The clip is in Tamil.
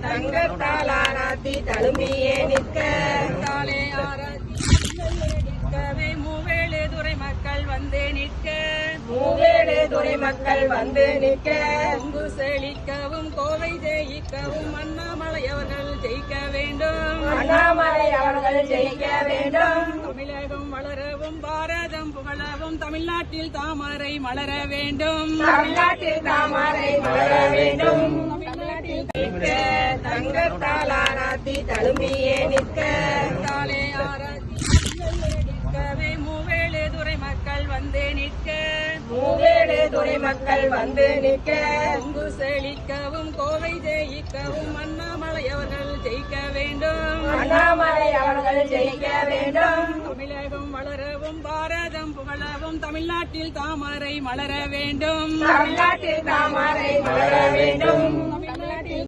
தங்கத்தால் ஆராத்தி தழும்பியே நிற்க நிற்கவே மூவேழு துறை மக்கள் வந்து நிற்க மூவேழு துறை மக்கள் வந்து நிற்க கொங்கு செழிக்கவும் கோவை ஜெயிக்கவும் அண்ணாமலை அவர்கள் ஜெயிக்க வேண்டும் அண்ணாமலை அவர்கள் ஜெயிக்க வேண்டும் தமிழகம் வளரவும் பாரதம் புகழவும் தமிழ்நாட்டில் தாமரை மலர வேண்டும் தமிழ்நாட்டில் தாமரை மலர வேண்டும் தமிழ்நாட்டில் தங்கத்தால் ஆராத்தி தழும்பியே நிற்க தாலே ஆராத்தி நிற்கவே மூவேழு துறை மக்கள் வந்து நிற்க மூவேழு துறை மக்கள் வந்து நிற்க கொங்கு செழிக்கவும் கோவை ஜெயிக்கவும் அண்ணாமலை அவர்கள் ஜெயிக்க வேண்டும் அண்ணாமலை அவர்கள் ஜெயிக்க வேண்டும் தமிழகம் வளரவும் பாரதம் புகழவும் தமிழ்நாட்டில் தாமரை மலர வேண்டும் தமிழ்நாட்டில் தாமரை மலர வேண்டும்